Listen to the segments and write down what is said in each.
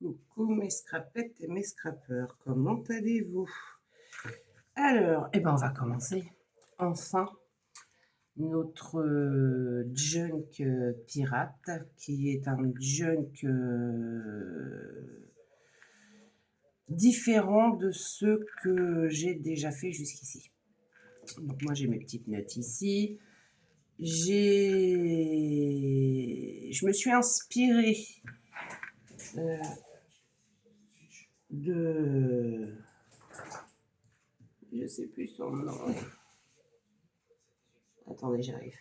Coucou mes scrapettes et mes scrapeurs, comment allez-vous? Alors, on va commencer enfin notre junk pirate, qui est un junk différent de ceux que j'ai déjà fait jusqu'ici. Donc moi j'ai mes petites notes ici. Je me suis inspirée de... Je sais plus son nom. Attendez, j'arrive.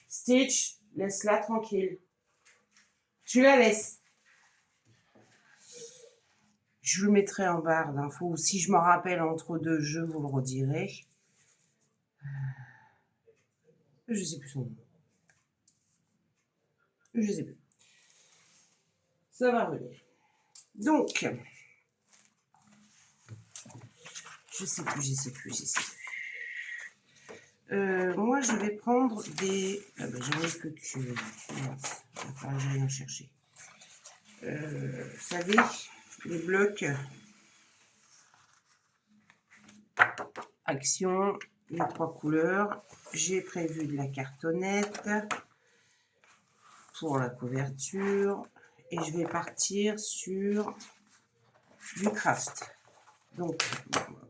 Stitch, laisse-la tranquille. Tu la laisses. Je vous le mettrai en barre d'infos, ou si je m'en rappelle entre deux jeux, vous le redirez. Je sais plus son nom. Je sais plus. Ça va revenir. Donc, je sais plus. Moi, je vais prendre des... Ah ben, j'en ai que tu... Mince, j'ai rien cherché. Vous savez, les blocs... Action, les 3 couleurs. J'ai prévu de la cartonnette pour la couverture. Et je vais partir sur du craft. Donc,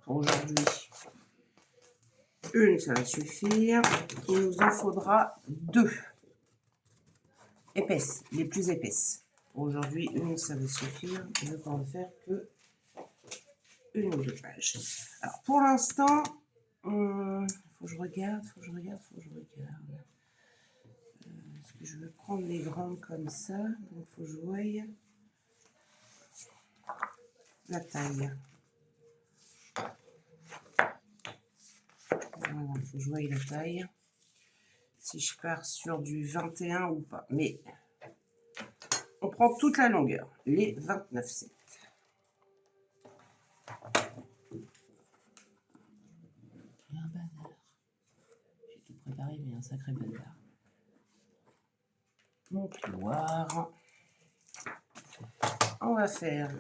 pour aujourd'hui, une, ça va suffire. Il nous en faudra 2 épaisses, les plus épaisses. Aujourd'hui, une, ça va suffire. Je ne vais pas en faire que une ou 2 pages. Alors, pour l'instant, faut que je regarde. Parce que je veux prendre les grandes comme ça. Donc, il faut que je voie la taille. Voilà, il faut que je voie la taille. Si je pars sur du 21 ou pas. Mais on prend toute la longueur, les 29,7. Un bazar. J'ai tout préparé, mais un sacré bazar. Mon plioir. On va faire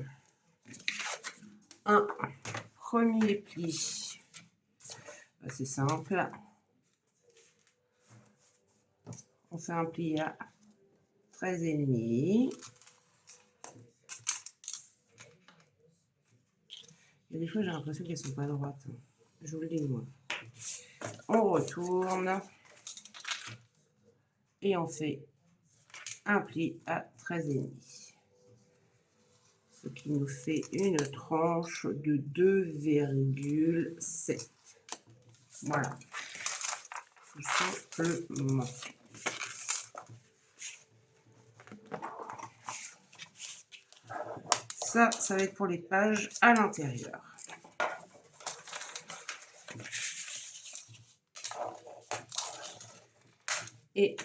un premier pli. C'est simple. On fait un pli à 13,5. Et des fois, j'ai l'impression qu'elles ne sont pas droites. Je vous le dis, moi. On retourne. Et on fait un pli à 13,5. Ce qui nous fait une tranche de 2,7. Voilà. Tout simplement. Ça va être pour les pages à l'intérieur. Et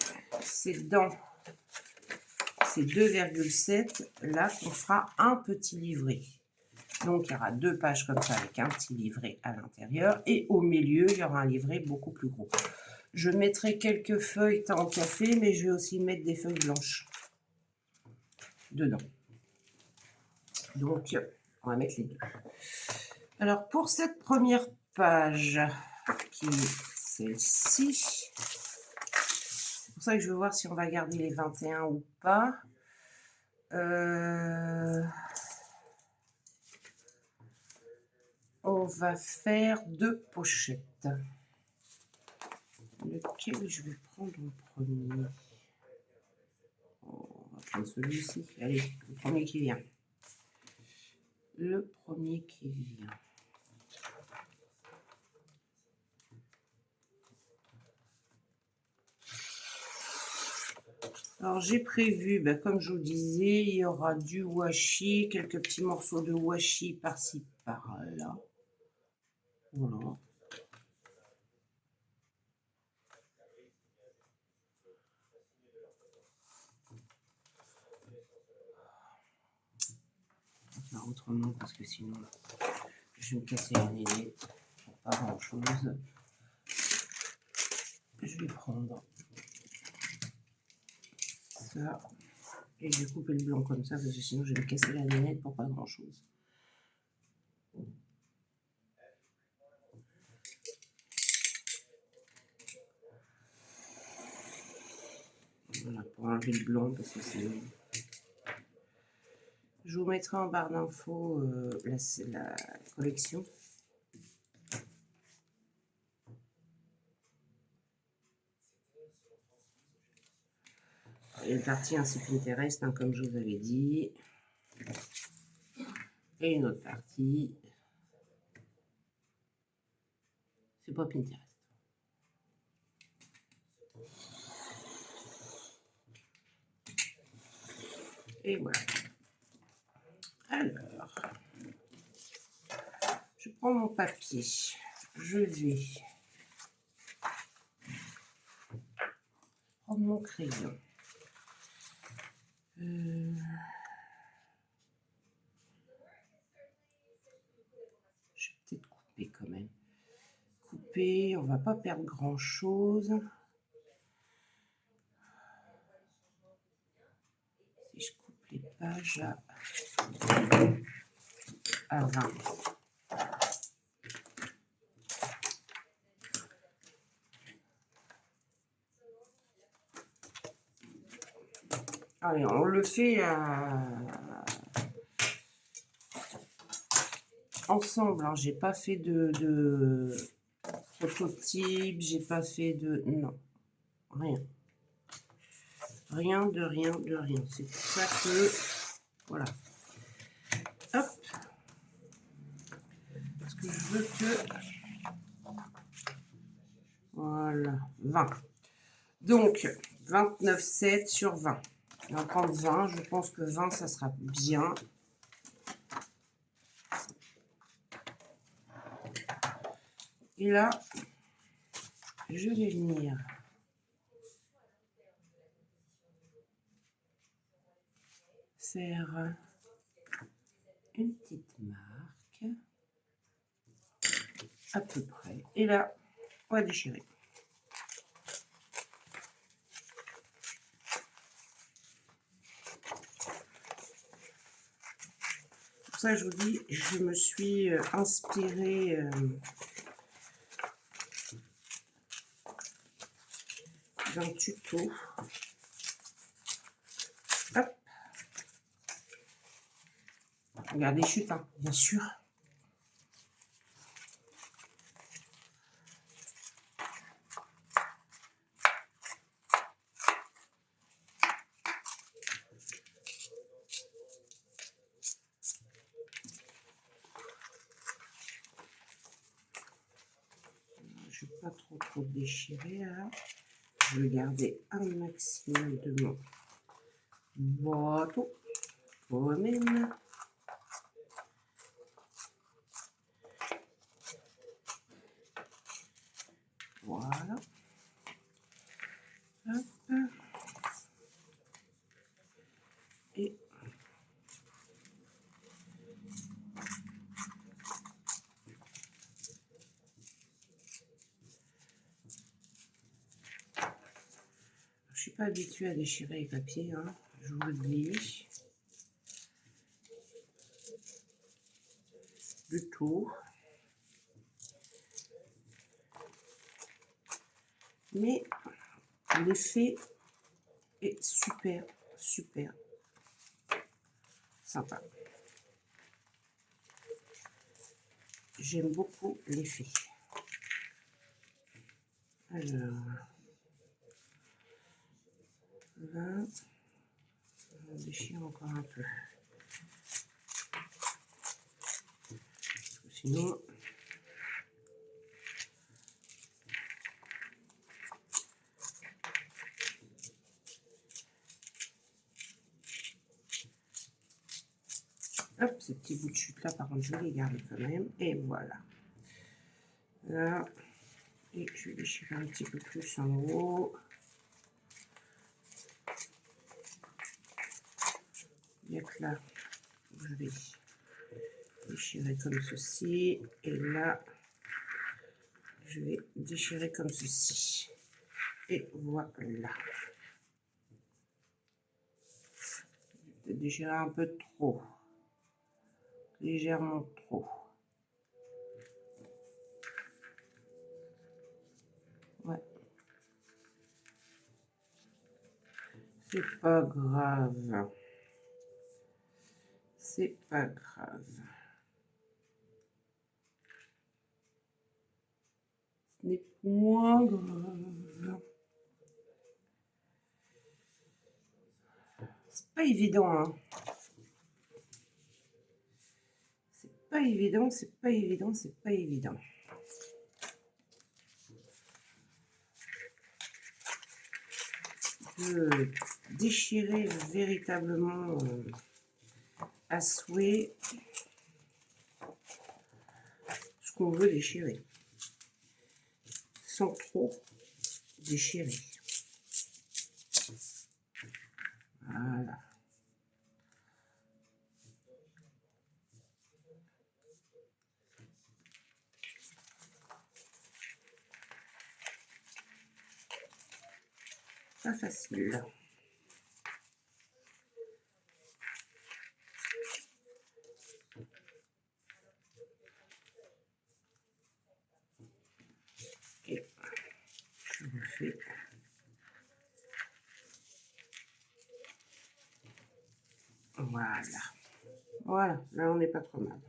c'est dans ces 2,7 là qu'on fera un petit livret. Donc il y aura 2 pages comme ça avec un petit livret à l'intérieur. Et au milieu, il y aura un livret beaucoup plus gros. Je mettrai quelques feuilles en café, mais je vais aussi mettre des feuilles blanches dedans. Donc, on va mettre les deux. Alors, pour cette première page, qui est celle-ci, c'est pour ça que je veux voir si on va garder les 21 ou pas. On va faire 2 pochettes. Lequel je vais prendre en premier? On va prendre celui-ci. Allez, le premier qui vient. Le premier qui vient. Alors j'ai prévu, comme je vous disais, il y aura du washi, quelques petits morceaux de washi par-ci par-là. Voilà. On va faire autrement parce que sinon je vais me casser une idée. Pas grand chose. je vais prendre ça et je vais couper le blanc comme ça parce que sinon je vais me casser la lunette pour pas grand chose. Voilà, pour enlever le blanc parce que c'est... Je vous mettrai en barre d'infos la collection. Une partie ainsi Pinterest, hein, comme je vous avais dit. Et une autre partie. C'est pas Pinterest. Et voilà. Alors, je prends mon papier. Je vais prendre mon crayon. Je vais peut-être couper quand même. Couper, on va pas perdre grand chose. Si je coupe les pages à 20. Allez, on le fait ensemble. Hein. J'ai pas fait de prototype, j'ai pas fait de... Non, rien. Rien de rien de rien. C'est pour ça que... Voilà. Hop. Parce que je veux que... Voilà, 20. Donc, 29,7 sur 20. On va prendre 20. Je pense que 20, ça sera bien. Et là, je vais venir faire une petite marque. À peu près. Et là, on va déchirer. Pour ça, je vous dis, je me suis inspirée d'un tuto. Hop. Regardez, chute, hein, bien sûr. Je ne vais pas trop déchirer là. Je vais garder un maximum de mon bateau pour même. Voilà. Hop. Et je suis pas habituée à déchirer les papiers, hein. Je vous le dis. Du tout. Mais l'effet est super, super sympa. J'aime beaucoup l'effet. Alors, 20. On déchire encore un peu. Sinon, hop, ces petits bouts de chute là, par contre, je vais les garder quand même. Et voilà. Là, et je vais déchirer un petit peu plus en haut. Il n'y a que là, je vais déchirer comme ceci. Et là, je vais déchirer comme ceci. Et voilà. J'ai déchiré un peu trop. Légèrement trop. Ouais. C'est pas grave. C'est pas grave. Ce n'est point grave. C'est pas évident, hein. C'est pas évident, c'est pas évident, c'est pas évident. De déchirer véritablement à souhait ce qu'on veut déchirer, sans trop déchirer. Voilà. Pas facile. Et je refais. Voilà. Voilà, là on n'est pas trop mal.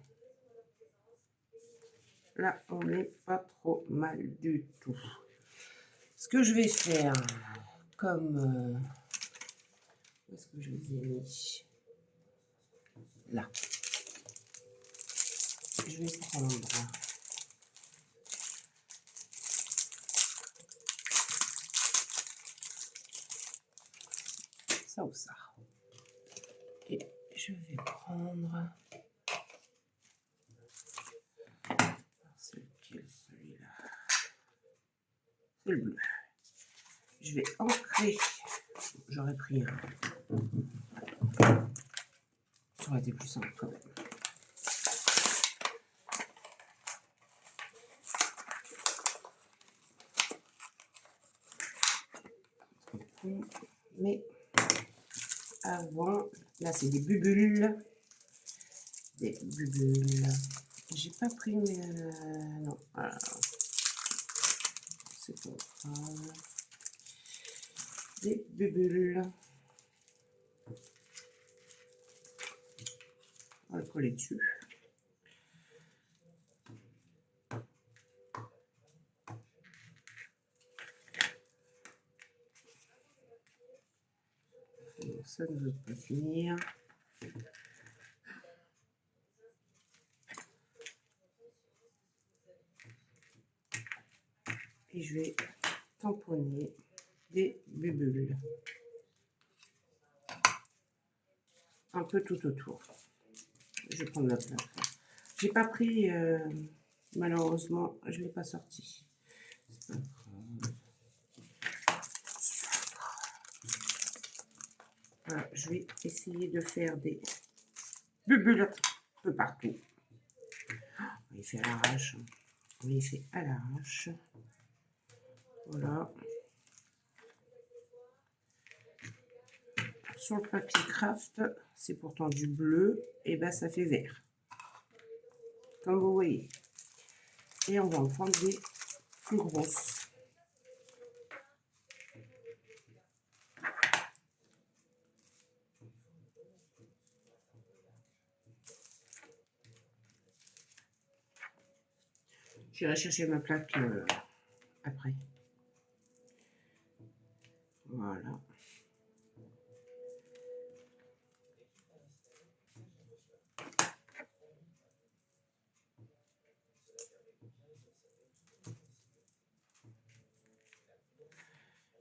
Là on n'est pas trop mal du tout. Ce que je vais faire, comme... où est-ce que je les ai mis? Là. Je vais prendre... ça ou ça. Et je vais prendre... c'est lequel celui-là? C'est le bleu. Je vais ancrer. J'aurais pris un. Ça aurait été plus simple quand même. Mais avant, là c'est des bulles. Des bulles. J'ai pas pris mes... non, voilà. C'est pas grave. Des bulles. On va le coller dessus. Donc ça ne veut pas finir. Et je vais tamponner des bulles. Un peu tout autour. Je vais prendre la place. J'ai pas pris, malheureusement, je ne l'ai pas sorti. C'est pas grave. Voilà, je vais essayer de faire des bulles un peu partout. On les fait à l'arrache. On les fait à l'arrache. Voilà. Sur le papier craft, c'est pourtant du bleu, et ben ça fait vert. Comme vous voyez. Et on va en prendre des plus grosses. J'irai chercher ma plaque après. Voilà.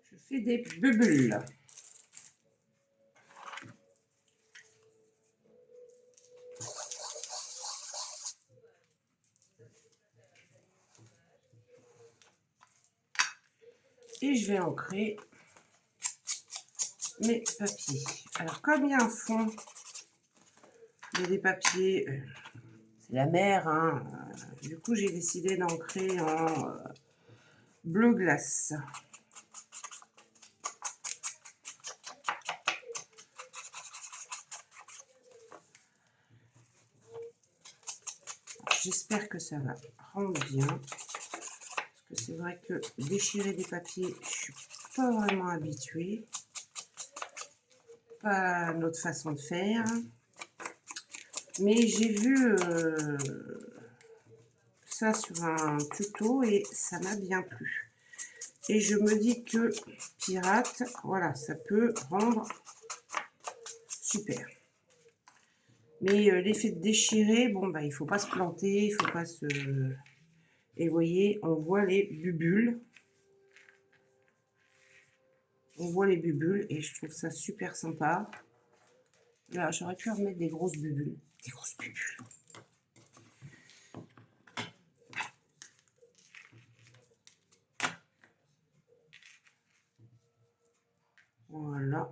Je fais des bulles. Et je vais ancrer mes papiers. Alors comme il y a un fond, il y a des papiers, c'est la mer, hein, du coup j'ai décidé d'ancrer en bleu glace. j'espère que ça va rendre bien. Parce que c'est vrai que déchirer des papiers, je suis pas vraiment habituée. Pas notre façon de faire. Mais j'ai vu ça sur un tuto et ça m'a bien plu. Et je me dis que pirate, voilà, ça peut rendre super. Mais l'effet de déchirer, bon, bah, il faut pas se planter, il faut pas se... Et vous voyez, on voit les bubules. On voit les bubules et je trouve ça super sympa. Là, j'aurais pu remettre des grosses bubules. Des grosses bubules. Voilà.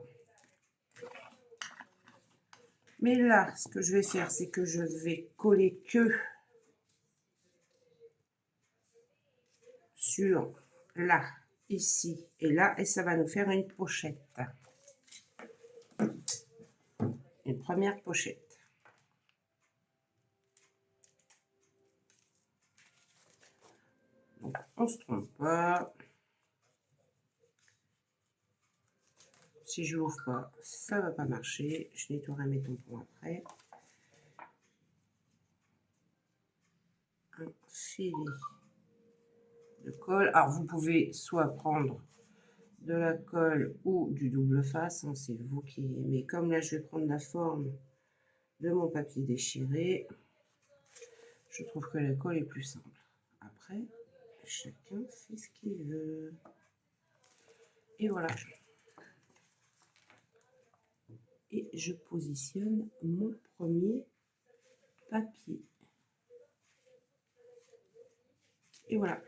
Mais là, ce que je vais faire, c'est que je vais coller que sur là, ici et là. Et ça va nous faire une pochette. Une première pochette. Donc, on ne se trompe pas. Si je l'ouvre pas, ça va pas marcher. Je nettoierai mes tampons après. Un filet de colle. Alors, vous pouvez soit prendre de la colle ou du double face, hein, c'est vous qui... Mais comme là, je vais prendre la forme de mon papier déchiré, je trouve que la colle est plus simple. Après, chacun fait ce qu'il veut. Et voilà. Et je positionne mon premier papier. Et voilà.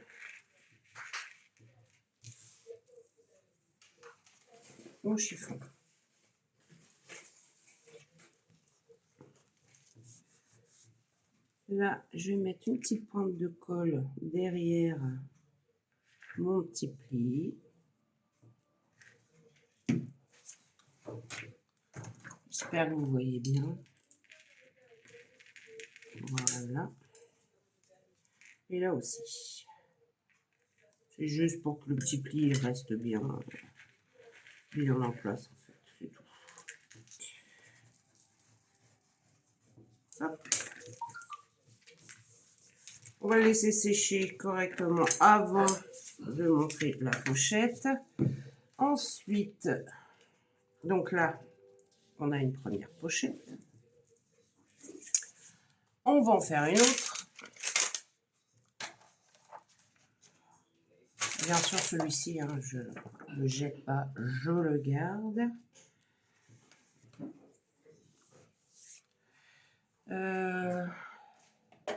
Mon chiffon. Là, je vais mettre une petite pointe de colle derrière mon petit pli. J'espère que vous voyez bien. Voilà. Et là aussi. C'est juste pour que le petit pli reste bien en place, en fait. C'est tout. Hop. On va laisser sécher correctement avant de montrer la pochette. Ensuite, donc là, on a une première pochette. On va en faire une autre. Bien sûr, celui-ci, hein, je ne le jette pas, je le garde.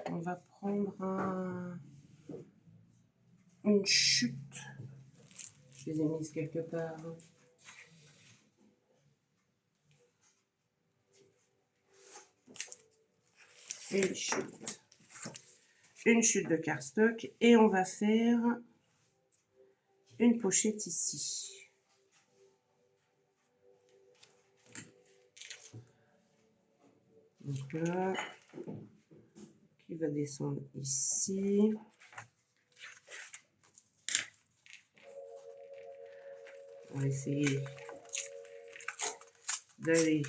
On va prendre une chute. Je les ai mises quelque part. Une chute. Une chute de cardstock. Et on va faire une pochette ici. Donc là, qui va descendre ici. On va essayer d'aller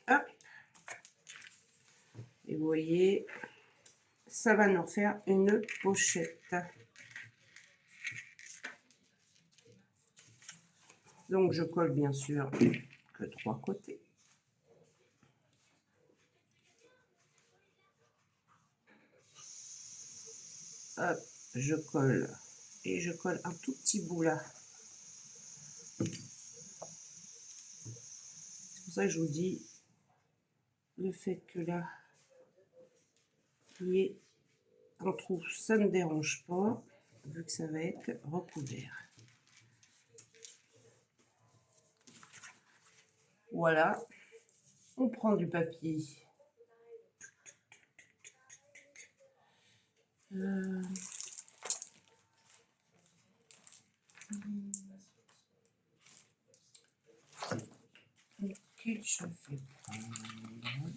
hop. Et vous voyez, ça va nous faire une pochette. Donc je colle bien sûr que 3 côtés. Hop, je colle et je colle un tout petit bout là. C'est pour ça que je vous dis, le fait que là, il y ait un trou, ça ne dérange pas, vu que ça va être recouvert. Voilà, on prend du papier. lequel je vais prendre.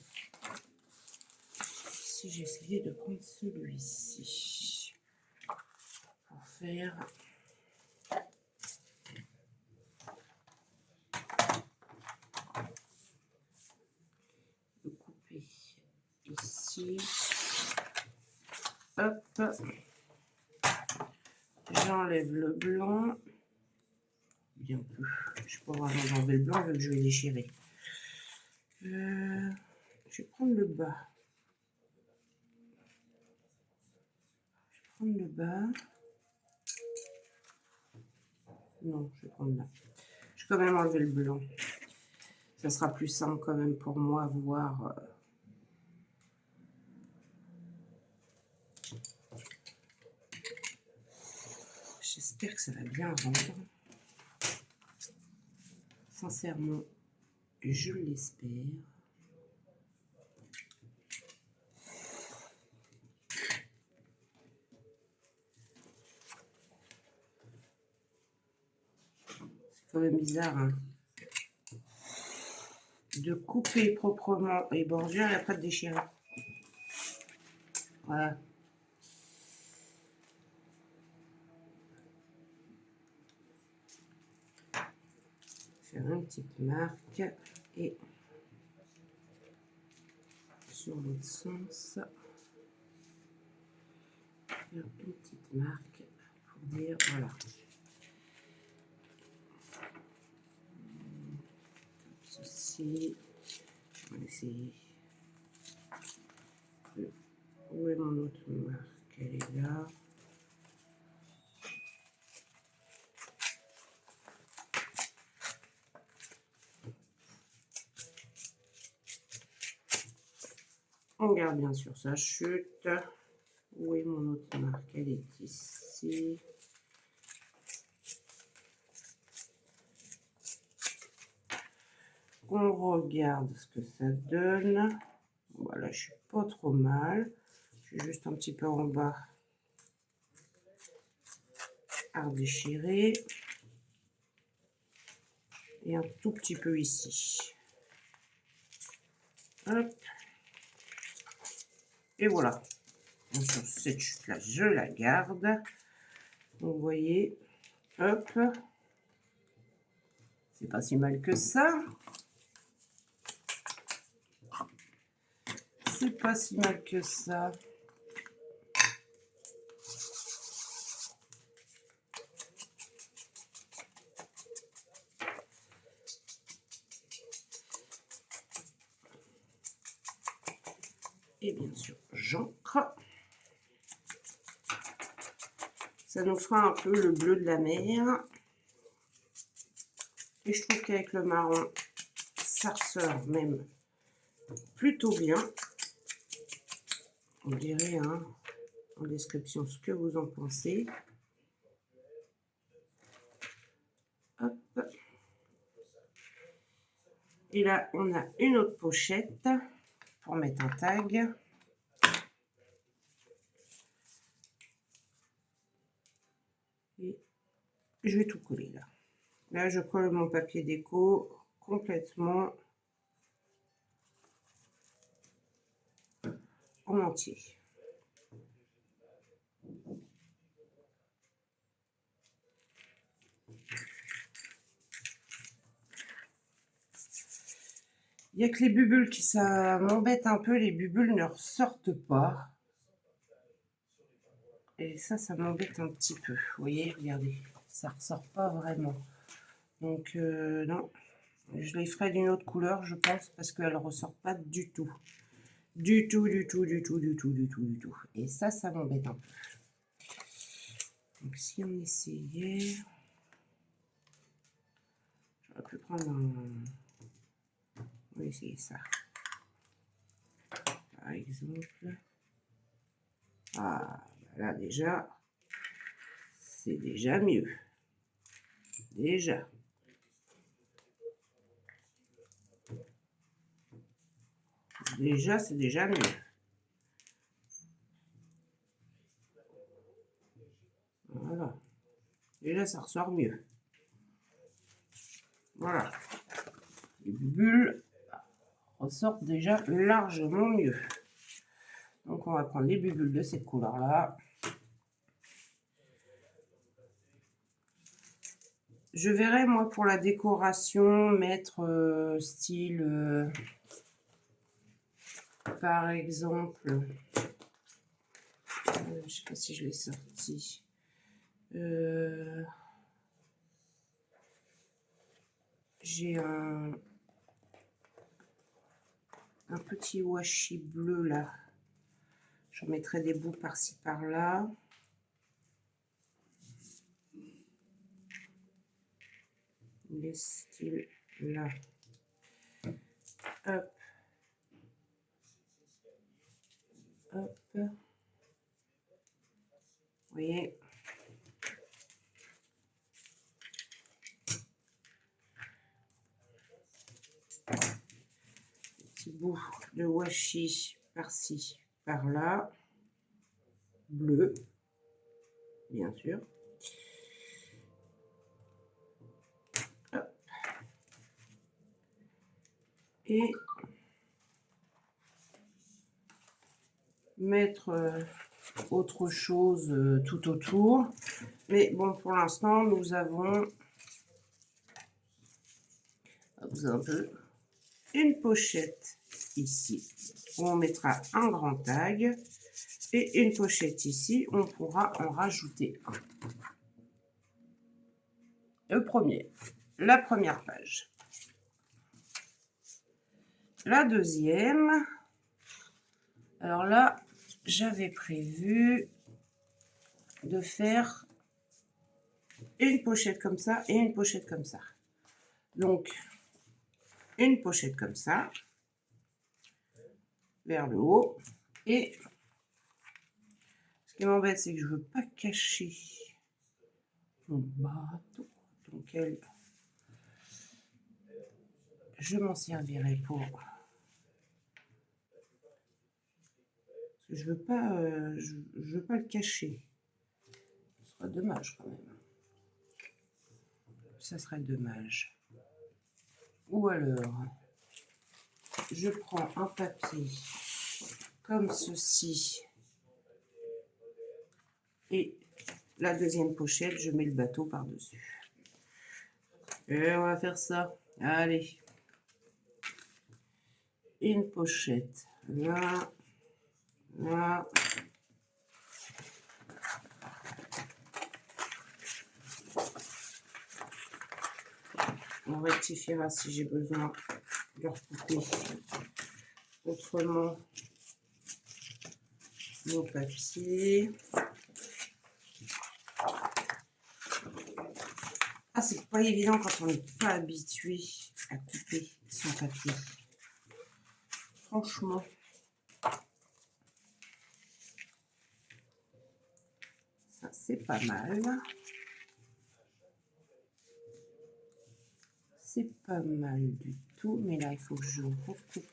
Si j'essayais de prendre celui-ci pour faire de couper ici. Hop, j'enlève le blanc. Bien peu. Je peux vraiment enlever le blanc vu que je vais déchirer. Je vais prendre le bas. Le bas. Non, je vais prendre là. Je vais quand même enlever le blanc. Ça sera plus simple quand même pour moi à voir. J'espère que ça va bien rendre. Sincèrement, je l'espère. C'est quand même bizarre, hein, de couper proprement les bordures et après de déchirer. Voilà. Faire une petite marque et sur l'autre sens, faire une petite marque pour dire voilà. Comme ceci. On va essayer. Où est mon autre marque? Elle est là. On garde bien sûr sa chute. Où est mon autre marque? Elle est ici. On regarde ce que ça donne. Voilà, je suis pas trop mal. Je suis juste un petit peu en bas à déchirer. Et un tout petit peu ici. Hop. Et voilà. Donc, sur cette chute-là, je la garde. Donc, vous voyez, hop. C'est pas si mal que ça. C'est pas si mal que ça. Et bien sûr, j'encre. Ça nous fera un peu le bleu de la mer. Et je trouve qu'avec le marron, ça ressort même plutôt bien. Vous direz hein, en description ce que vous en pensez. Hop. Et là, on a une autre pochette pour mettre un tag. Et je vais tout coller là. Là, je colle mon papier déco complètement en entier. Il n'y a que les bulles qui ça m'embête un peu, les bulles ne ressortent pas. Et ça m'embête un petit peu. Vous voyez, regardez, ça ressort pas vraiment. Donc non, je les ferai d'une autre couleur, je pense, parce qu'elle ne ressort pas du tout. Du tout. Et ça m'embête un peu. Donc si on essayait, j'aurais pu prendre un... On va essayer ça. Par exemple. Ah, là déjà, c'est déjà mieux. Déjà. Déjà, c'est déjà mieux. Voilà. Déjà, ça ressort mieux. Voilà. les bulles ressortent déjà largement mieux. Donc on va prendre les bulles de cette couleur-là. Je verrai, moi, pour la décoration, mettre style, par exemple, je ne sais pas si je l'ai sorti. J'ai un petit washi bleu là. J'en mettrai des bouts par-ci par-là. Les styles là. Hop. Hop. Vous voyez. Petit bout de washi par-ci, par-là. Bleu, bien sûr. Hop. Et mettre autre chose tout autour. Mais bon, pour l'instant, nous avons un peu une pochette ici où on mettra un grand tag et une pochette ici, on pourra en rajouter un. Le premier, la première page. La deuxième, alors là, j'avais prévu de faire une pochette comme ça et une pochette comme ça. Donc, une pochette comme ça, vers le haut. Et ce qui m'embête, c'est que je ne veux pas cacher mon bateau. Donc, je m'en servirai pour... Je veux pas, je veux pas le cacher. Ce serait dommage quand même. Ça serait dommage. Ou alors, je prends un papier comme ceci. Et la deuxième pochette, je mets le bateau par-dessus. Et on va faire ça. Allez. Une pochette là. Là. On rectifiera si j'ai besoin de recouper autrement mon papier. Ah, c'est pas évident quand on n'est pas habitué à couper son papier. Franchement. Ça, c'est pas mal. C'est pas mal du tout, mais là, il faut que je recoupe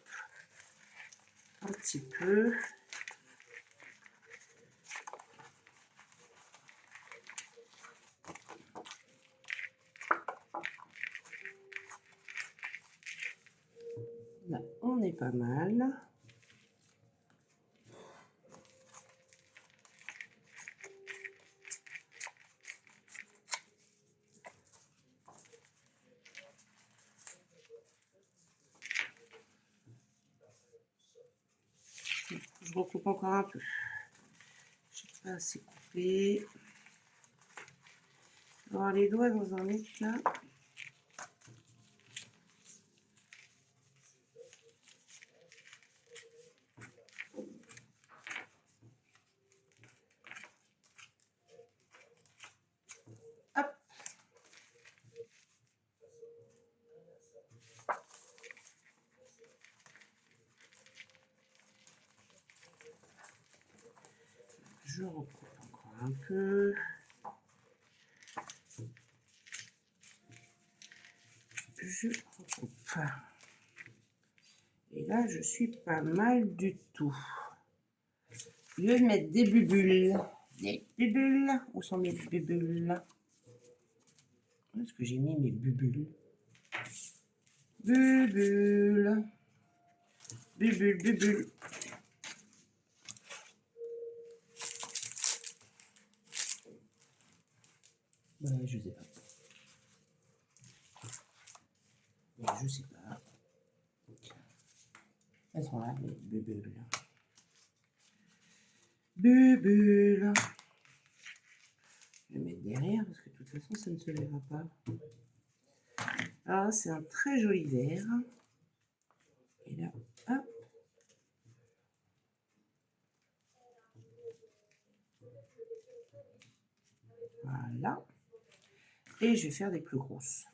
un petit peu. Là, on est pas mal. Je recoupe encore un peu. Je n'ai pas assez coupé. Alors les doigts dans un éclat. Hop. Je recoupe encore un peu. Je recoupe. Et là, je suis pas mal du tout. Je vais mettre des bubules. Des bubules. Où sont mes bubules? Où est-ce que j'ai mis mes bubules? Bubule. Bubule, bubule. Je sais pas. Je sais pas. Elles sont là, les bubules. Bubule. Je vais mettre derrière parce que de toute façon ça ne se verra pas. Ah, c'est un très joli vert. Et là, hop. Voilà. Et je vais faire des plus grosses.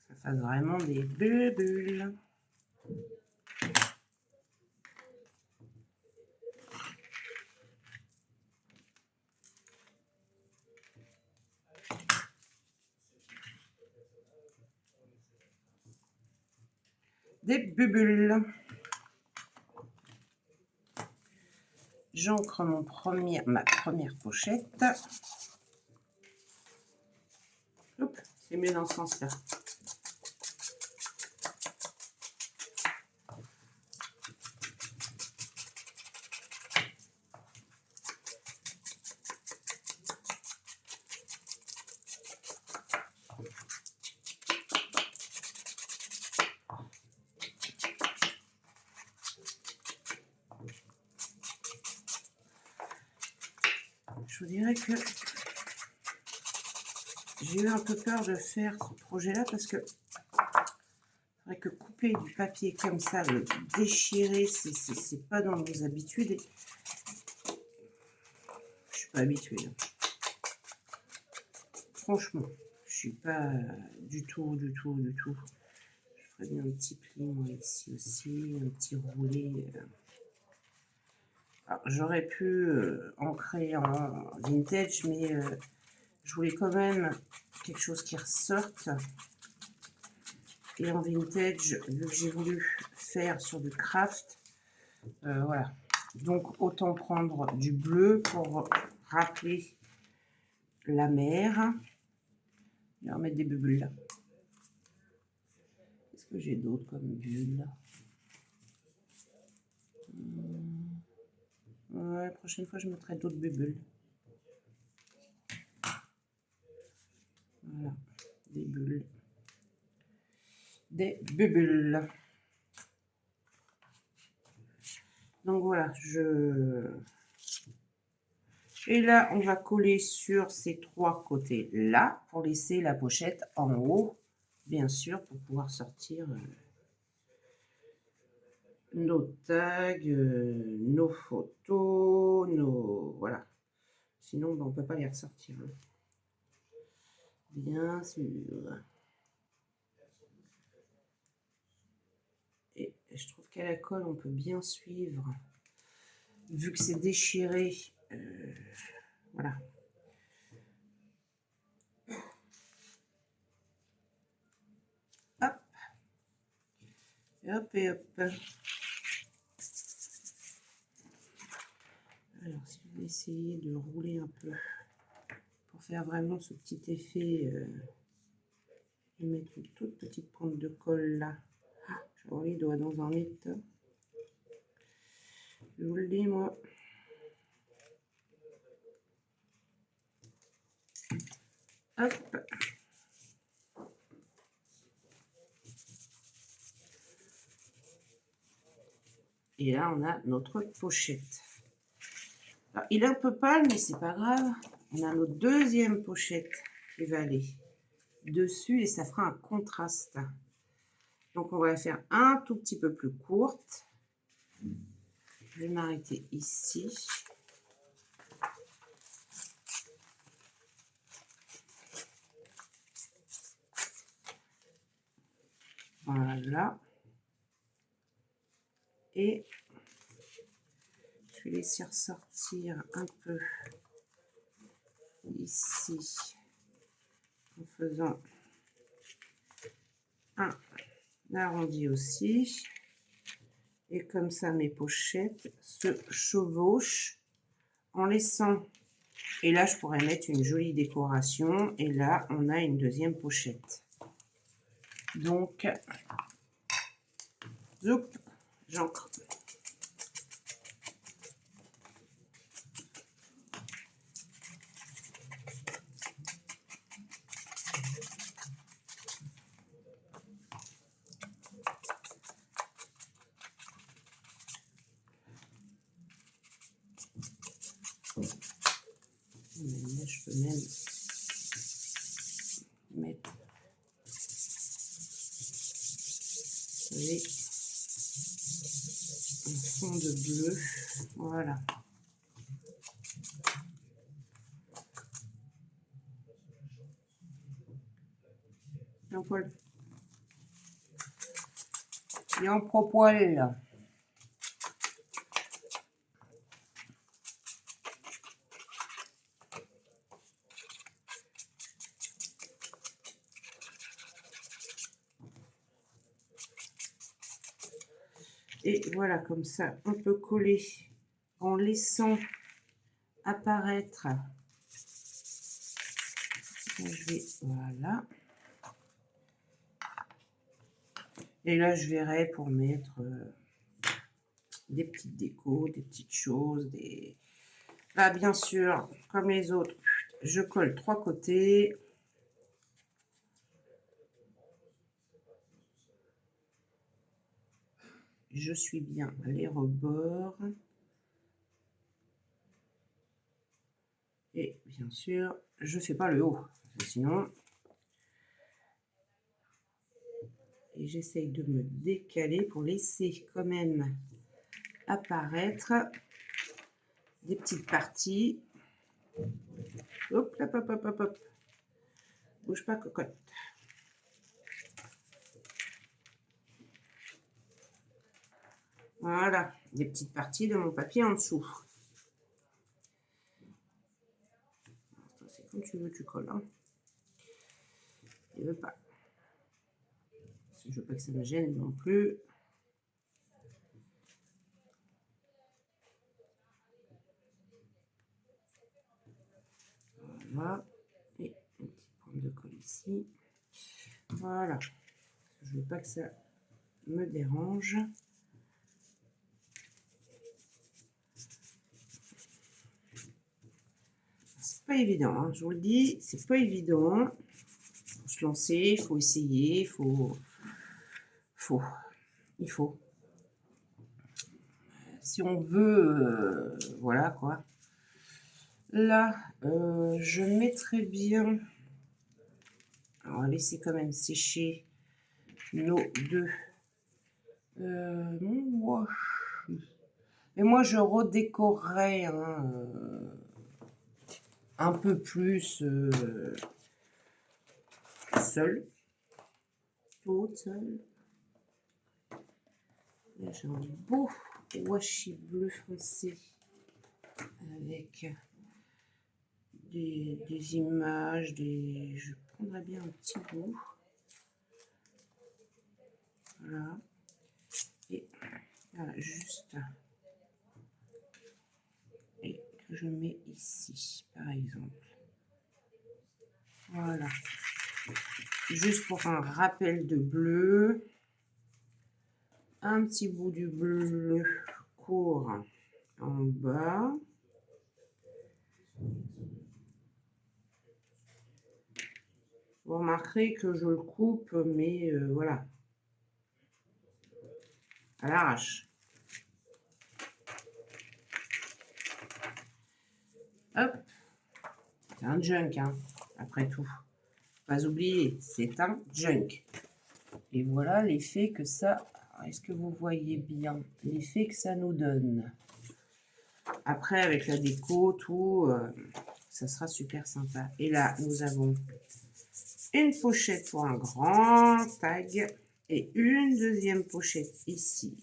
Ça fasse vraiment des bulles. Des bulles. J'encre ma première pochette. Hop, c'est mieux dans ce sens-là. Je vous dirais que j'ai eu un peu peur de faire ce projet-là parce que c'est vrai que couper du papier comme ça, le déchirer, c'est pas dans nos habitudes. Et je suis pas habituée. Franchement, je suis pas du tout. Je ferais bien un petit pli moi, ici aussi, un petit roulé. J'aurais pu en créer en vintage, mais je voulais quand même quelque chose qui ressorte. Et en vintage, vu que j'ai voulu faire sur du craft, voilà. Donc autant prendre du bleu pour rappeler la mer. Je vais remettre des bulles là. Qu'est-ce que j'ai d'autre comme bulles? Ouais, la prochaine fois je mettrai d'autres bulles. Voilà, des bulles. Des bulles. Donc voilà, et là, on va coller sur ces trois côtés-là pour laisser la pochette en haut, bien sûr, pour pouvoir sortir nos tags, nos photos, voilà. Sinon, ben, on ne peut pas les ressortir. Hein. Bien sûr. Et je trouve qu'à la colle, on peut bien suivre. Vu que c'est déchiré, voilà. Hop. Et hop et hop. Alors, si je vais essayer de rouler un peu pour faire vraiment ce petit effet, je vais mettre une toute petite pointe de colle là. Je vois les doigts dans un mètre. Je vous le dis, moi. Hop. Et là, on a notre pochette. Alors, il est un peu pâle, mais c'est pas grave. On a notre deuxième pochette qui va aller dessus et ça fera un contraste. Donc, on va la faire un tout petit peu plus courte. Je vais m'arrêter ici. Voilà. Et je vais laisser ressortir un peu ici en faisant un arrondi aussi. Et comme ça, mes pochettes se chevauchent en laissant, et là je pourrais mettre une jolie décoration, et là on a une deuxième pochette. Donc, zoup, j'encre. Je peux même mettre un fond de bleu. Voilà. Jean-Paul. Jean-Paul. Et voilà, comme ça, on peut coller en laissant apparaître. Voilà. Et là, je verrai pour mettre des petites décos, des petites choses. Là, bien sûr, comme les autres, je colle 3 côtés. Je suis bien les rebords. Et bien sûr, je ne fais pas le haut, sinon... Et j'essaye de me décaler pour laisser quand même apparaître des petites parties. Hop, hop, hop, hop, hop. Bouge pas, cocotte. Voilà, des petites parties de mon papier en dessous. C'est comme tu veux, tu colles. Hein. Je veux pas. Je veux pas que ça me gêne non plus. Voilà. Et une petite pointe de colle ici. Voilà. Je veux pas que ça me dérange. C'est pas évident, hein. Je vous le dis, c'est pas évident. Faut se lancer, il faut essayer, il faut. Si on veut, voilà quoi. Là, je mettrai bien. Alors, on va laisser quand même sécher nos deux. Et moi, je redécorerai un peu plus seul. Toute seule. Là, j'ai un beau washi bleu foncé avec des images, je prendrais bien un petit bout. Voilà. Et voilà, juste. Et que je mets ici, par exemple. Voilà. Juste pour un rappel de bleu. Un petit bout du bleu court en bas. Vous remarquerez que je le coupe, mais voilà, à l'arrache. Hop, c'est un junk, hein, après tout. Pas oublier, c'est un junk. Et voilà l'effet que ça... Est-ce que vous voyez bien l'effet que ça nous donne? Après, avec la déco, tout, ça sera super sympa. Et là, nous avons une pochette pour un grand tag et une deuxième pochette ici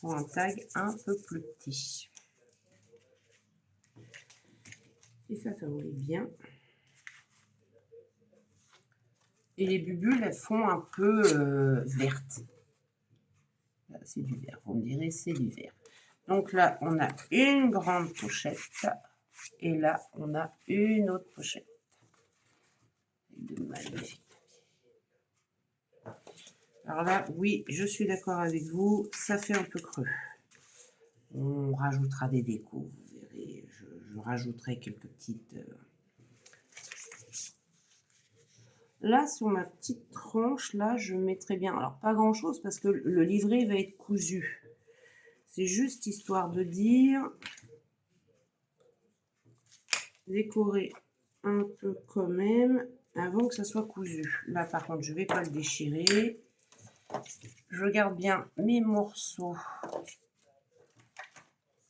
pour un tag un peu plus petit. Et ça roule bien. Et les bulles, elles font un peu vertes. C'est du vert, vous me direz, c'est du vert. Donc là, on a une grande pochette. Et là, on a une autre pochette. De magnifiques. Alors là, oui, je suis d'accord avec vous, ça fait un peu creux. On rajoutera des décos, vous verrez. Je rajouterai quelques petites... Là, sur ma petite tranche, là, je mettrai bien... Alors, pas grand-chose, parce que le livret va être cousu. C'est juste histoire de dire... Décorer un peu quand même, avant que ça soit cousu. Là, par contre, je ne vais pas le déchirer. Je garde bien mes morceaux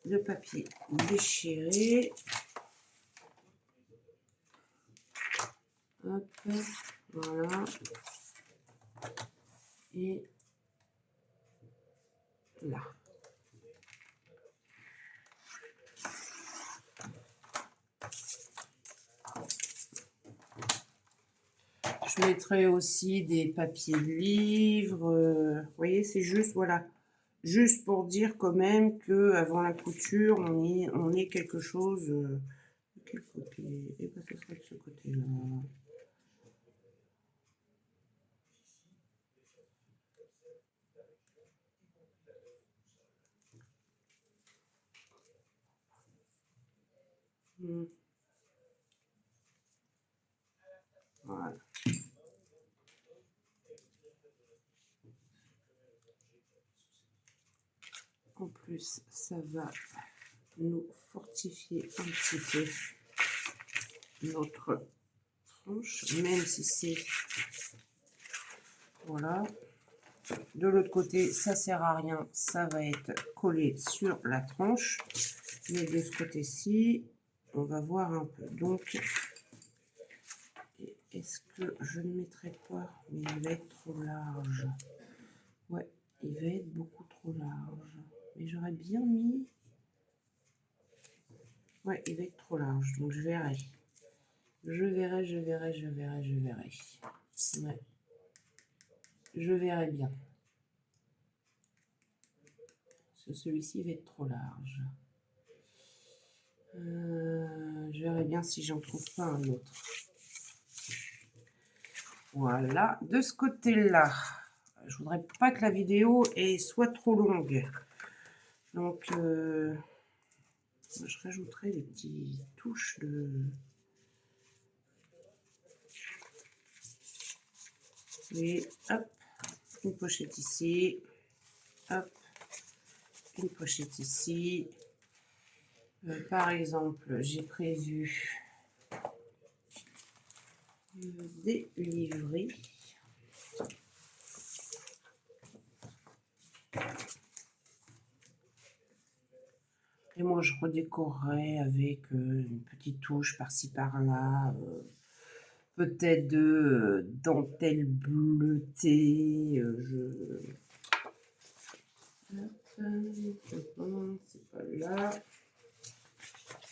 de papier déchiré. Hop, voilà. Et là. Je mettrai aussi des papiers de livre. Vous voyez, c'est juste, voilà. Juste pour dire quand même que avant la couture, on est quelque chose. De quel côté? Et bien, ce sera de ce côté-là. Voilà. En plus, ça va nous fortifier un petit peu notre tranche, même si c'est... Voilà. De l'autre côté, ça sert à rien, ça va être collé sur la tranche. Mais de ce côté-ci, on va voir un peu. Donc, est-ce que je ne mettrai pas... Mais il va être trop large. Ouais, il va être beaucoup trop large. Mais j'aurais bien mis... Ouais, il va être trop large, donc je verrai. Je verrai. Ouais. Je verrai bien. Celui-ci va être trop large. Je verrai bien si j'en trouve pas un autre. Voilà. De ce côté-là, je voudrais pas que la vidéo soit trop longue. Donc, je rajouterai des petites touches de... Et hop, une pochette ici. Hop, une pochette ici. Par exemple, j'ai prévu des livrets. Et moi, je redécorerai avec une petite touche par-ci par-là. Peut-être de dentelle bleutée. C'est pas là.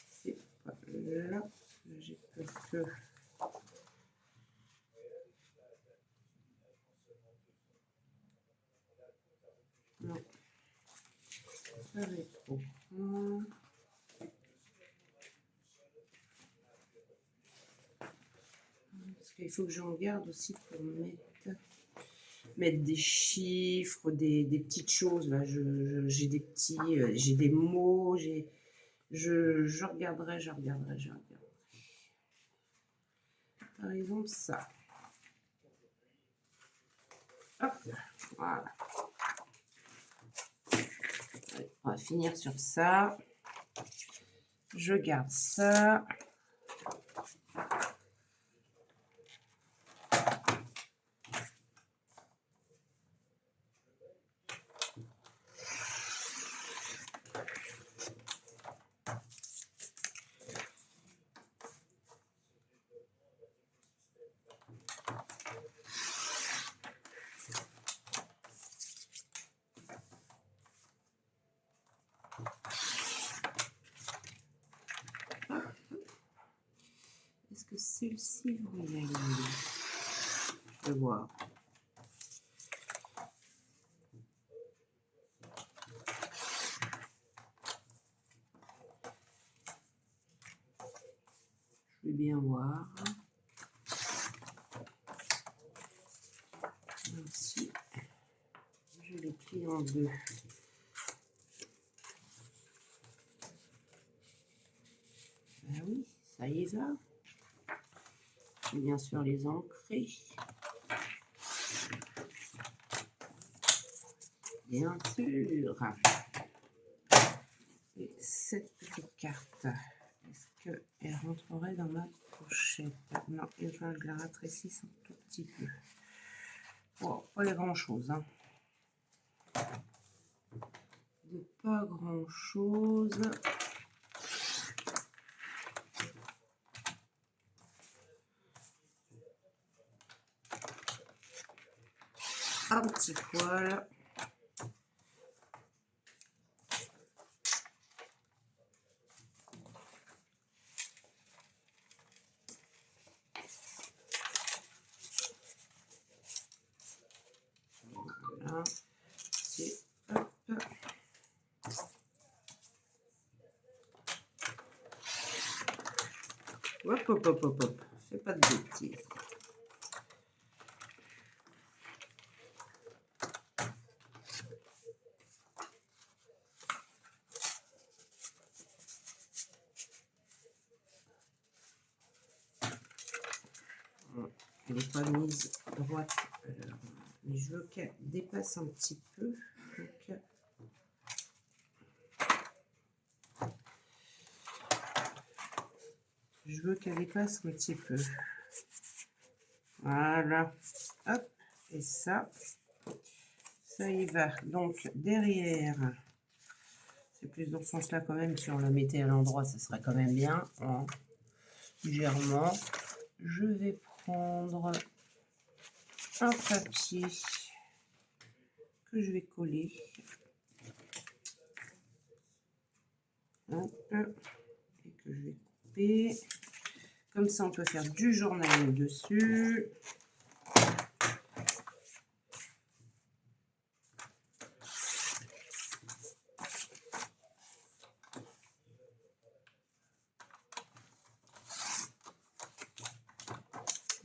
C'est pas là. J'ai peur que... Non. Ça va être trop grand. Parce qu'il faut que j'en garde aussi pour mettre des chiffres, des petites choses. Là, j'ai des petits... j'ai des mots, je regarderai. Par exemple, ça. Hop, voilà. Allez, on va finir sur ça. Je garde ça. Est-ce que celle-ci, vous voyez? Je vais voir. plus bien voir. Ainsi, je les plie en deux. Ben oui, ça y va. Je vais bien sûr les ancrer. Bien sûr. Et cette petite carte, est-ce qu'elle rentrerait dans ma pochette? Non, il va que je la rétrécisse un tout petit peu. Bon, pas grand chose. Hein. De pas grand chose. Un petit poil. Voilà. C'est hop. Hop, hop, hop, hop, hop. Fais pas de bêtises. Elle n'est pas mise droite. Alors, mais je veux qu'elle dépasse un petit peu. Donc, je veux qu'elle dépasse un petit peu. Voilà. Hop. Et ça y va. Donc, derrière, c'est plus dans ce sens-là quand même. Si on la mettait à l'endroit, ça serait quand même bien. Hein. Légèrement. Je vais prendre un papier que je vais coller. Hop. Et que je vais couper. Comme ça, on peut faire du journaling dessus.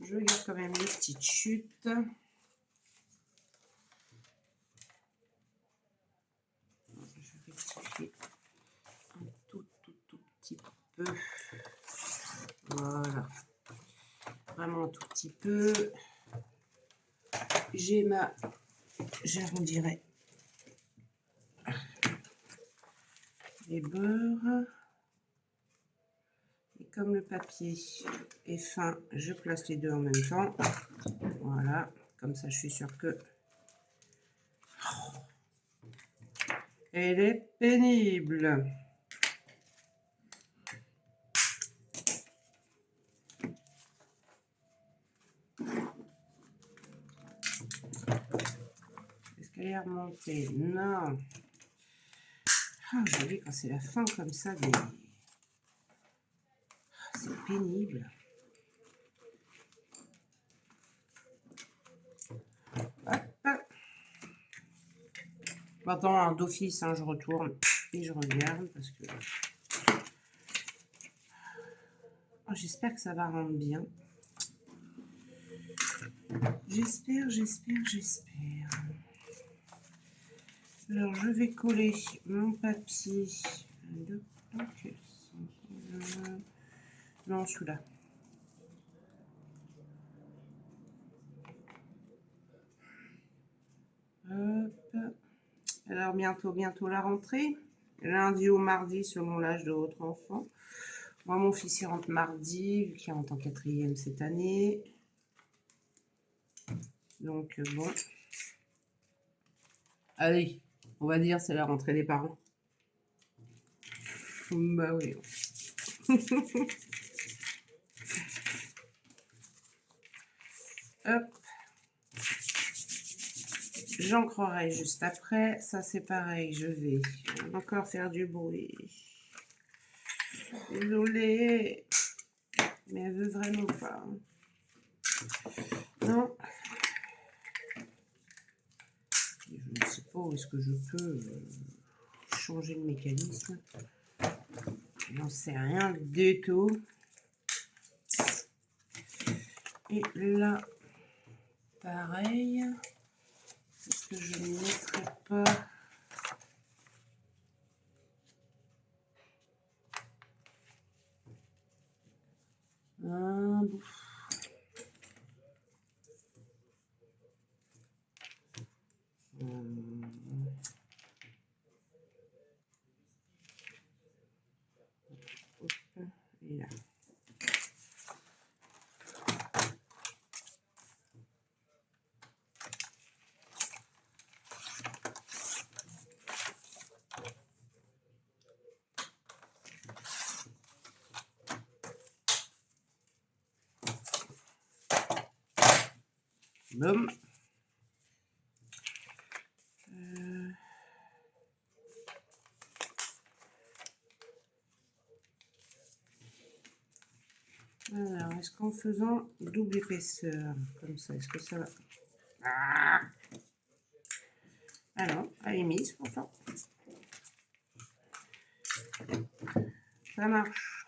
Je garde quand même les petites chutes. Je vais rectifier un tout petit peu. Voilà. Vraiment un tout petit peu. J'arrondirai les beurres. Et comme le papier est fin, je place les deux en même temps. Voilà. Comme ça, je suis sûre que... Elle est pénible. Est-ce qu'elle est remontée? Non. Ah, j'ai vu quand c'est la fin comme ça, c'est pénible. Hop. Maintenant, d'office, hein, je retourne et je regarde parce que... Oh, j'espère que ça va rendre bien. J'espère. Alors, je vais coller mon papier. Non, celui-là. Hop. Alors, bientôt la rentrée. Lundi ou mardi, selon l'âge de votre enfant. Moi, mon fils, il rentre mardi, vu qu'il rentre en 4e cette année. Donc, bon. Allez, on va dire c'est la rentrée des parents. Bah oui. Hop. J'ancrerai juste après. Ça, c'est pareil. Je vais encore faire du bruit. Désolée. Mais elle veut vraiment pas. Non. Je ne sais pas où est-ce que je peux changer le mécanisme. J'en sais rien du tout. Et là, pareil. Est-ce que je ne mettrai pas... un bout. Et là. Boum. Alors, est-ce qu'en faisant double épaisseur, comme ça, est-ce que ça va... Ah, ah non, elle est mise pourtant. Ça marche.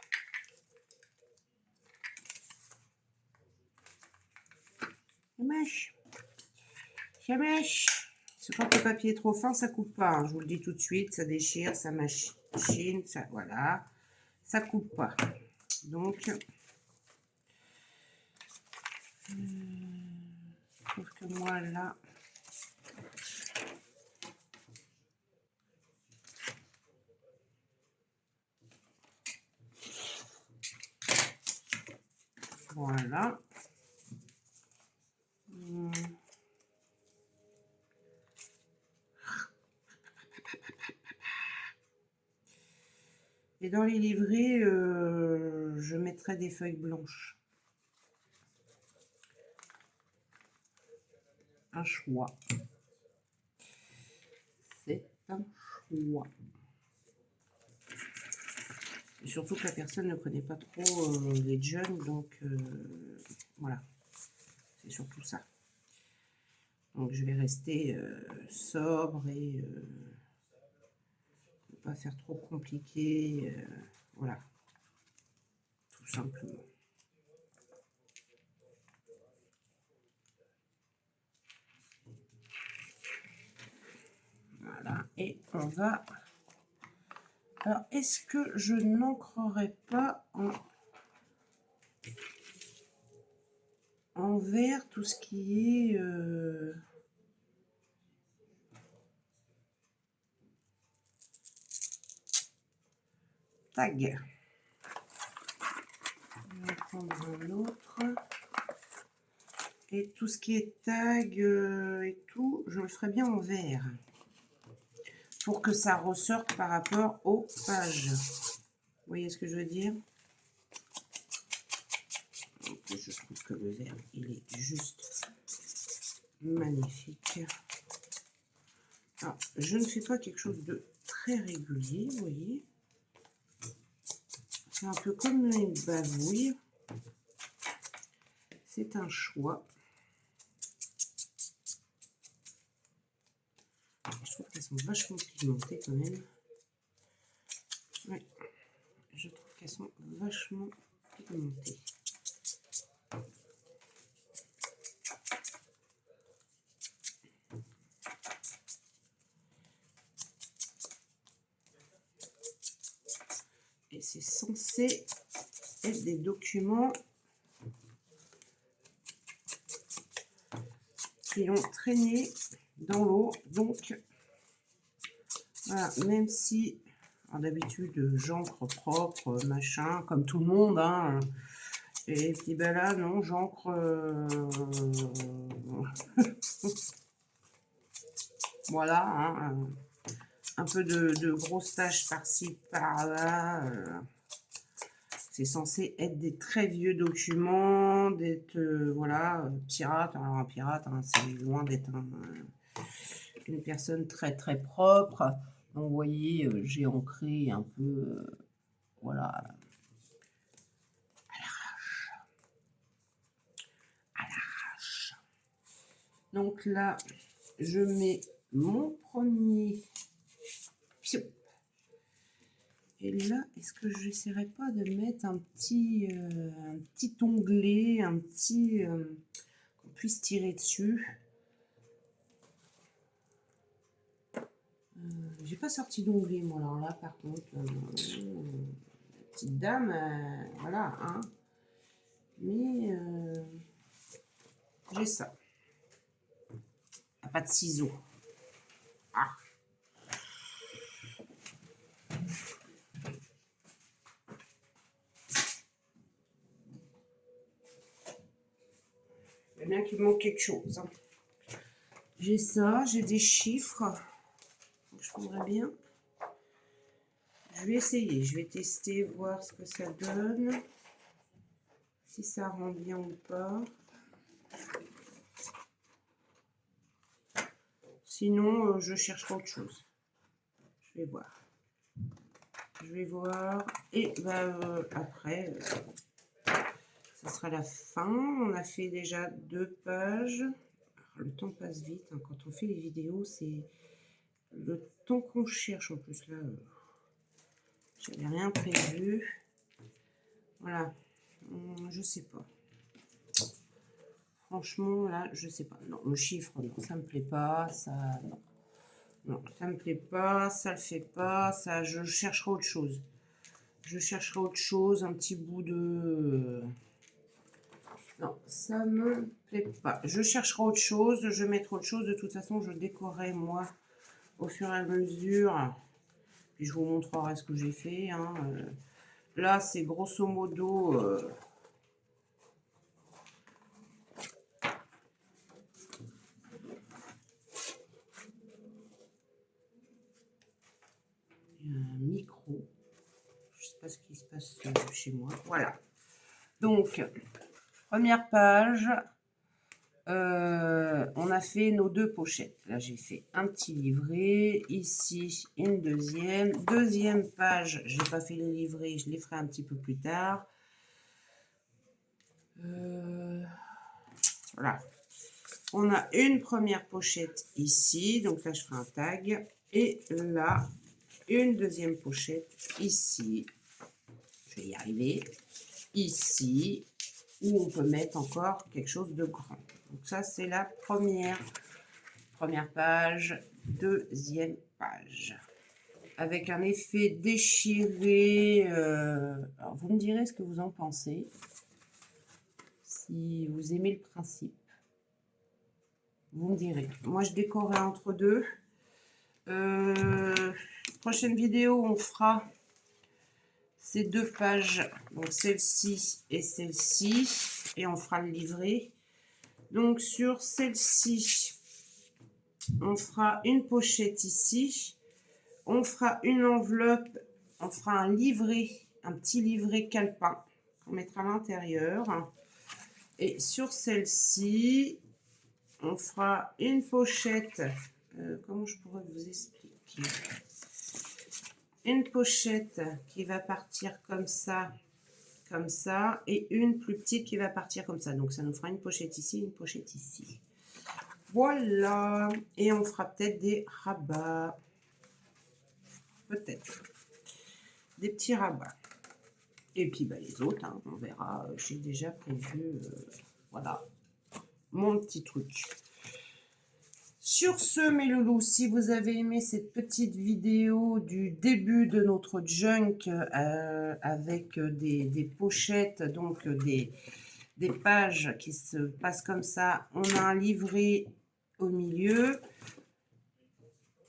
Ça mâche. Ça mâche. C'est quand le papier est trop fin, ça coupe pas. Hein. Je vous le dis tout de suite, ça déchire, ça machine, ça, voilà. Ça coupe pas. Donc... sauf que moi là, voilà. Et dans les livrets, je mettrai des feuilles blanches. Un choix. C'est un choix. Et surtout que la personne ne connaît pas trop les jeunes, donc voilà. C'est surtout ça. Donc je vais rester sobre et ne pas faire trop compliqué. Voilà. Tout simplement. Voilà. Et on va... Alors, est-ce que je n'ancrerai pas en vert tout ce qui est... tag. On va prendre un autre. Et tout ce qui est tag et tout, je le ferai bien en vert. Pour que ça ressorte par rapport aux pages. Vous voyez ce que je veux dire? Donc, je trouve que le vert, il est juste magnifique. Alors, je ne fais pas quelque chose de très régulier, vous voyez. C'est un peu comme une bavouille. C'est un choix. Je trouve qu'elles sont vachement pigmentées quand même. Oui, je trouve qu'elles sont vachement pigmentées. Et c'est censé être des documents qui ont traîné dans l'eau. Donc, voilà, même si, d'habitude, j'encre propre, machin, comme tout le monde, hein. Et puis ben là, non, j'encre... voilà, hein, un peu de grosses taches par-ci, par-là. C'est censé être des très vieux documents, d'être, voilà, pirate. Alors un pirate, hein, c'est loin d'être une personne très très propre. Donc vous voyez, j'ai ancré un peu, voilà, à l'arrache. Donc là, je mets mon premier. Et là, est-ce que je n'essaierai pas de mettre un petit onglet, un petit qu'on puisse tirer dessus. J'ai pas sorti d'onglet moi, alors là par contre, petite dame, voilà, hein. Mais j'ai ça. Pas de ciseaux. Ah. Il y a bien qu'il me manque quelque chose. Hein. J'ai ça, j'ai des chiffres. Je prendrais bien. Je vais essayer, je vais tester, voir ce que ça donne. Si ça rend bien ou pas. Sinon, je chercherai autre chose. Je vais voir. Je vais voir. Et après, ça sera la fin. On a fait déjà 2 pages. Alors, le temps passe vite. Hein. Quand on fait les vidéos, c'est le temps qu'on cherche. En plus, là, j'avais rien prévu. Voilà. Je sais pas. Franchement, là, je sais pas. Non, le chiffre, non, ça me plaît pas. Ça, non. Non, ça me plaît pas. Ça le fait pas. Ça, je chercherai autre chose. Je chercherai autre chose. Un petit bout de... Non, ça me plaît pas. Je chercherai autre chose. Je mettrai autre chose. De toute façon, je décorerai, moi, au fur et à mesure. Puis je vous montrerai ce que j'ai fait. Hein. Là, c'est grosso modo... un micro. Je sais pas ce qui se passe chez moi. Voilà. Donc, première page. On a fait nos 2 pochettes. Là, j'ai fait un petit livret. Ici, une deuxième. Deuxième page, je n'ai pas fait les livrets. Je les ferai un petit peu plus tard. Voilà. On a une première pochette ici. Donc là, je ferai un tag. Et là, une deuxième pochette ici. Je vais y arriver. Ici, où on peut mettre encore quelque chose de grand. Donc ça, c'est la première page, deuxième page. Avec un effet déchiré. Alors, vous me direz ce que vous en pensez. Si vous aimez le principe. Vous me direz. Moi, je décorerai entre deux. Prochaine vidéo, on fera ces 2 pages. Donc, celle-ci et celle-ci. Et on fera le livret. Donc, sur celle-ci, on fera une pochette ici. On fera une enveloppe. On fera un livret, un petit livret calepin qu'on mettra à l'intérieur. Et sur celle-ci, on fera une pochette. Comment je pourrais vous expliquer? Une pochette qui va partir comme ça, et une plus petite qui va partir comme ça. Donc, ça nous fera une pochette ici, une pochette ici. Voilà. Et on fera peut-être des rabats. Peut-être. Des petits rabats. Et puis, les autres, hein, on verra. J'ai déjà prévu, voilà, mon petit truc. Sur ce, mes loulous, si vous avez aimé cette petite vidéo du début de notre junk avec des pochettes, donc des pages qui se passent comme ça, on a un livret au milieu.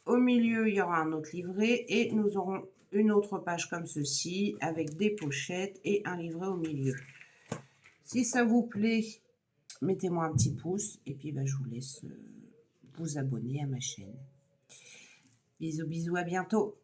Au milieu, il y aura un autre livret et nous aurons une autre page comme ceci avec des pochettes et un livret au milieu. Si ça vous plaît, mettez-moi un petit pouce et puis je vous laisse... vous abonner à ma chaîne. Bisous, bisous, à bientôt.